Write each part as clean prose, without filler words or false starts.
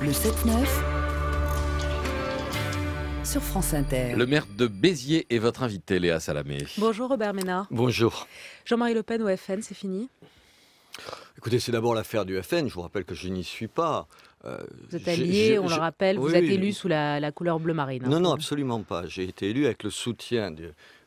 Le 7-9 sur France Inter. Le maire de Béziers est votre invité, Léa Salamé. Bonjour Robert Ménard. Bonjour. Jean-Marie Le Pen au FN, c'est fini? Écoutez, c'est d'abord l'affaire du FN. Je vous rappelle que je n'y suis pas. Vous êtes allié, on le rappelle, vous êtes élu sous la couleur bleu marine. Non, non, absolument pas. J'ai été élu avec le soutien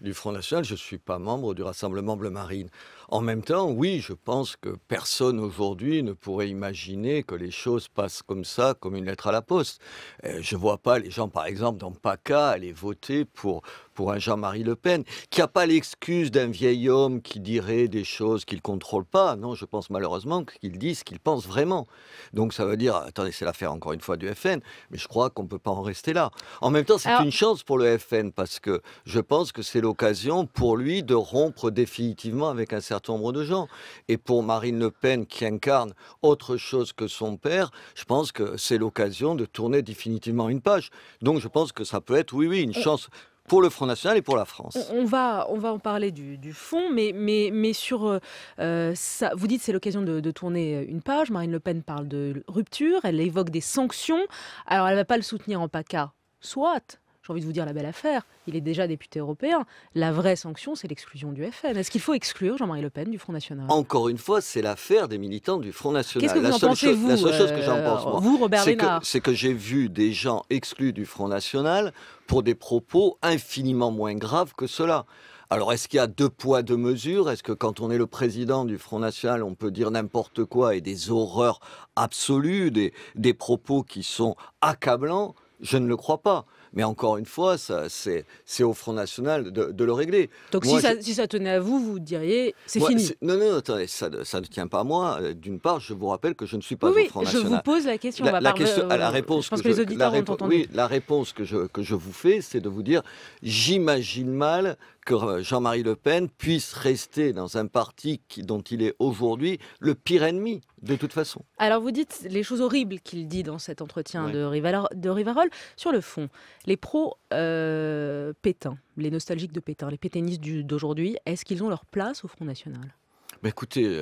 du Front National. Je ne suis pas membre du Rassemblement bleu marine. En même temps, oui, je pense que personne aujourd'hui ne pourrait imaginer que les choses passent comme ça, comme une lettre à la poste. Je ne vois pas les gens, par exemple, dans PACA, aller voter pour un Jean-Marie Le Pen, qui n'a pas l'excuse d'un vieil homme qui dirait des choses qu'il ne contrôle pas. Non, je pense malheureusement qu'il dit ce qu'il pense vraiment. Donc ça veut dire, attendez, c'est l'affaire encore une fois du FN, mais je crois qu'on ne peut pas en rester là. En même temps, c'est une chance pour le FN, parce que je pense que c'est l'occasion pour lui de rompre définitivement avec un certain nombre de gens. Et pour Marine Le Pen, qui incarne autre chose que son père, je pense que c'est l'occasion de tourner définitivement une page. Donc je pense que ça peut être, oui, une chance pour le Front National et pour la France. On va en parler du fond, mais sur ça, vous dites que c'est l'occasion de tourner une page. Marine Le Pen parle de rupture, elle évoque des sanctions. Alors elle ne va pas le soutenir en PACA, soit. J'ai envie de vous dire la belle affaire, il est déjà député européen. La vraie sanction, c'est l'exclusion du FN. Est-ce qu'il faut exclure Jean-Marie Le Pen du Front National? Encore une fois, c'est l'affaire des militants du Front National. Qu'est-ce que vous en pensez, vous, la seule chose que j'en pense, moi, vous, Robert Ménard, c'est que j'ai vu des gens exclus du Front National pour des propos infiniment moins graves que cela. Alors, est-ce qu'il y a deux poids, deux mesures? Est-ce que quand on est le président du Front National, on peut dire n'importe quoi et des horreurs absolues, des propos qui sont accablants? Je ne le crois pas. Mais encore une fois, c'est au Front National de le régler. Donc moi, si ça tenait à vous, vous diriez c'est fini. Non, attendez, ça ne tient pas à moi. D'une part, je vous rappelle que je ne suis pas au Front National. Je vous pose la question. La réponse que les auditeurs ont entendu. Oui, la réponse que je vous fais, c'est de vous dire, j'imagine mal que Jean-Marie Le Pen puisse rester dans un parti dont il est aujourd'hui le pire ennemi, de toute façon. Alors vous dites les choses horribles qu'il dit dans cet entretien de Rivarol. Sur le fond, les pro-Pétain, les nostalgiques de Pétain, les pétainistes d'aujourd'hui, est-ce qu'ils ont leur place au Front National? Écoutez,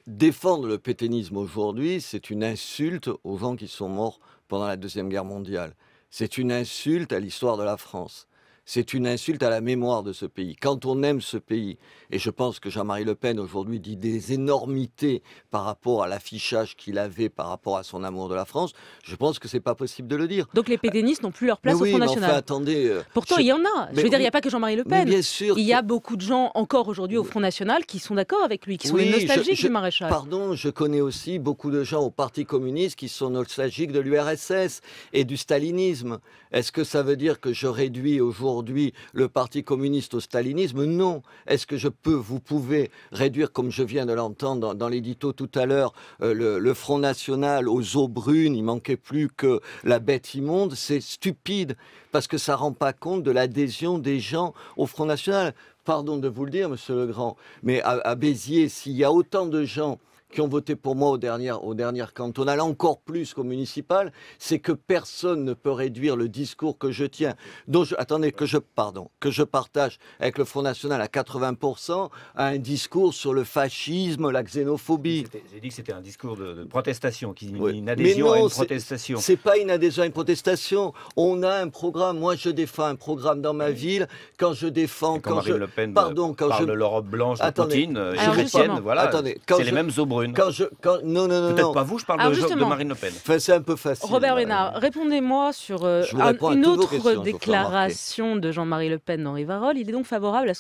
défendre le pétainisme aujourd'hui, c'est une insulte aux gens qui sont morts pendant la Deuxième Guerre mondiale. C'est une insulte à l'histoire de la France. C'est une insulte à la mémoire de ce pays. Quand on aime ce pays, et je pense que Jean-Marie Le Pen aujourd'hui dit des énormités par rapport à l'affichage qu'il avait par rapport à son amour de la France, je pense que c'est pas possible de le dire. Donc les pétainistes n'ont plus leur place au Front National. Enfin, attendez, pourtant, il y en a. Je veux dire, il n'y a pas que Jean-Marie Le Pen. Bien sûr. Il y a beaucoup de gens encore aujourd'hui au Front National qui sont d'accord avec lui, qui sont nostalgiques du maréchal. Pardon, je connais aussi beaucoup de gens au Parti communiste qui sont nostalgiques de l'URSS et du stalinisme. Est-ce que ça veut dire que je réduis aujourd'hui le Parti communiste au stalinisme? Non. Est-ce que vous pouvez réduire, comme je viens de l'entendre dans l'édito tout à l'heure, le Front National aux eaux brunes? Il manquait plus que la bête immonde. C'est stupide, parce que ça ne rend pas compte de l'adhésion des gens au Front National. Pardon de vous le dire, monsieur Legrand, mais à Béziers, s'il y a autant de gens qui ont voté pour moi aux dernières cantonales, encore plus qu'au municipal, c'est que personne ne peut réduire le discours que je tiens, que je partage avec le Front National à 80%, à un discours sur le fascisme, la xénophobie. J'ai dit que c'était un discours de protestation, une adhésion à une protestation. C'est pas une adhésion à une protestation. On a un programme. Moi, je défends un programme dans ma ville. Quand je défends... Quand Marine Le Pen parle de l'Europe blanche de Poutine, chrétienne, voilà, c'est les mêmes eaux brunes. Non. Peut-être pas vous, je parle de Marine Le Pen. Enfin, c'est un peu facile. Robert Ménard, répondez-moi sur une autre déclaration de Jean-Marie Le Pen dans Rivarol. Il est donc favorable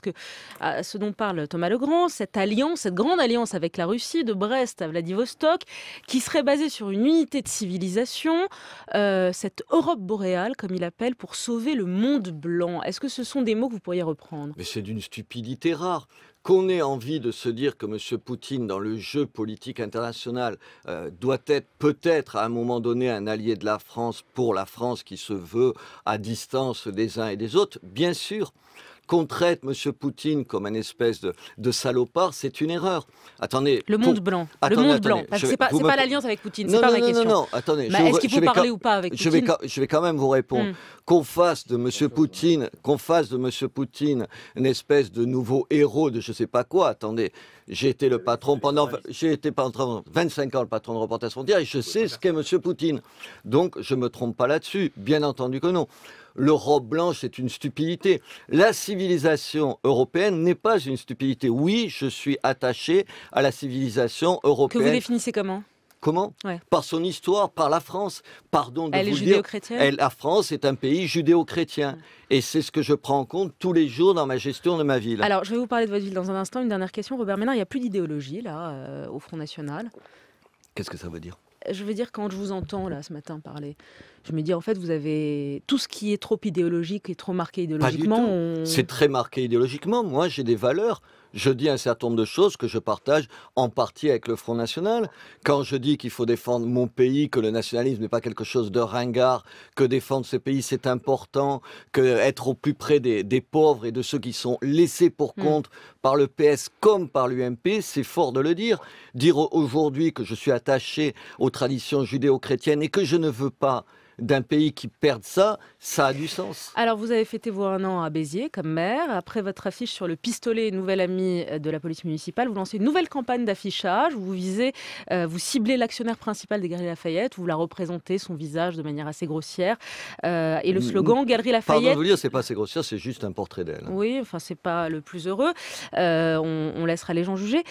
à ce dont parle Thomas Legrand, cette grande alliance avec la Russie, de Brest à Vladivostok, qui serait basée sur une unité de civilisation, cette Europe boréale, comme il appelle, pour sauver le monde blanc. Est-ce que ce sont des mots que vous pourriez reprendre? Mais c'est d'une stupidité rare. Qu'on ait envie de se dire que M. Poutine, dans le jeu politique international, doit être peut-être à un moment donné un allié de la France pour la France qui se veut à distance des uns et des autres, bien sûr. Qu'on traite M. Poutine comme une espèce de salopard, c'est une erreur. Attendez. Le monde blanc. Le monde blanc. C'est pas l'alliance avec Poutine, c'est pas ma question. Non, attendez. Est-ce qu'il faut parler ou pas avec Poutine? Je vais quand même vous répondre. Qu'on fasse de M. Poutine une espèce de nouveau héros de je sais pas quoi. Attendez. J'ai été le patron pendant 25 ans, le patron de Reporters sans frontières, et je sais ce qu'est M. Poutine. Donc, je ne me trompe pas là-dessus. Bien entendu que non. L'Europe blanche, c'est une stupidité. La civilisation européenne n'est pas une stupidité. Oui, je suis attaché à la civilisation européenne. Que vous définissez comment ? Comment ? Par son histoire, par la France. Pardon de Elle vous est le judéo-chrétienne ? La France est un pays judéo-chrétien. Et c'est ce que je prends en compte tous les jours dans ma gestion de ma ville. Alors, je vais vous parler de votre ville dans un instant. Une dernière question. Robert Ménard, il n'y a plus d'idéologie, là, au Front National. Qu'est-ce que ça veut dire ? Je veux dire, quand je vous entends, là, ce matin, parler, je me dis, en fait, vous avez tout ce qui est trop idéologique et trop marqué idéologiquement. Pas du tout. C'est très marqué idéologiquement. Moi, j'ai des valeurs. Je dis un certain nombre de choses que je partage en partie avec le Front National. Quand je dis qu'il faut défendre mon pays, que le nationalisme n'est pas quelque chose de ringard, que défendre ce pays c'est important, que être au plus près des pauvres et de ceux qui sont laissés pour compte par le PS comme par l'UMP, c'est fort de le dire. Dire aujourd'hui que je suis attaché aux traditions judéo-chrétiennes et que je ne veux pas d'un pays qui perde ça, ça a du sens. Alors, vous avez fêté vos 1 an à Béziers comme maire. Après votre affiche sur le pistolet, nouvel ami de la police municipale, vous lancez une nouvelle campagne d'affichage. Vous visez, vous ciblez l'actionnaire principal des Galeries Lafayette. Vous la représentez, son visage, de manière assez grossière. Et le slogan Galeries Lafayette... Pardon de vous dire, c'est pas assez grossière, c'est juste un portrait d'elle. Oui, enfin, c'est pas le plus heureux. On laissera les gens juger.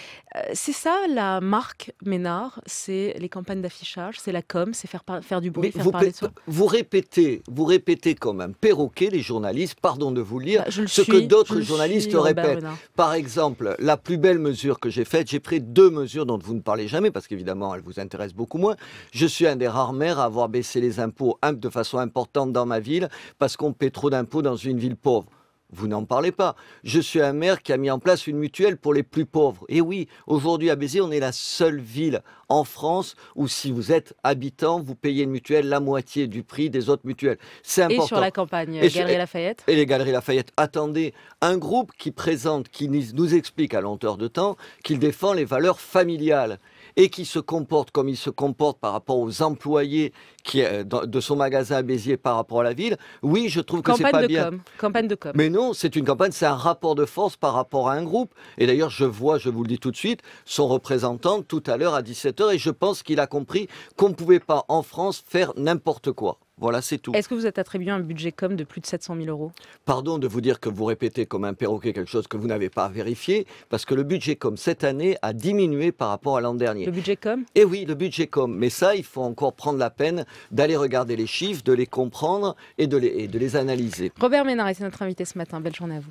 C'est ça, la marque Ménard, c'est les campagnes d'affichage, c'est la com, c'est faire du bruit, faire parler de soi. Vous répétez comme un perroquet, les journalistes, pardon de vous le dire, ce que d'autres journalistes répètent. Par exemple, la plus belle mesure que j'ai faite, j'ai pris 2 mesures dont vous ne parlez jamais, parce qu'évidemment, elles vous intéressent beaucoup moins. Je suis un des rares maires à avoir baissé les impôts de façon importante dans ma ville, parce qu'on paie trop d'impôts dans une ville pauvre. Vous n'en parlez pas. Je suis un maire qui a mis en place une mutuelle pour les plus pauvres. Et oui, aujourd'hui à Béziers, on est la seule ville en France où si vous êtes habitant, vous payez une mutuelle la moitié du prix des autres mutuelles. C'est important. Et sur la campagne Galeries Lafayette ? Et les Galeries Lafayette. Attendez, un groupe qui nous explique à longueur de temps qu'il défend les valeurs familiales et qui se comporte comme il se comporte par rapport aux employés de son magasin à Béziers par rapport à la ville, oui, je trouve que c'est pas bien. Campagne de com. Mais non, c'est une campagne, c'est un rapport de force par rapport à un groupe. Et d'ailleurs, je vois, je vous le dis tout de suite, son représentant tout à l'heure à 17h, et je pense qu'il a compris qu'on ne pouvait pas en France faire n'importe quoi. Voilà, c'est tout. Est-ce que vous êtes attribué un budget com de plus de 700 000 euros ? Pardon de vous dire que vous répétez comme un perroquet quelque chose que vous n'avez pas vérifié, parce que le budget com cette année a diminué par rapport à l'an dernier. Le budget com ? Eh oui, le budget com. Mais ça, il faut encore prendre la peine d'aller regarder les chiffres, de les comprendre et de les analyser. Robert Ménard était notre invité ce matin. Belle journée à vous.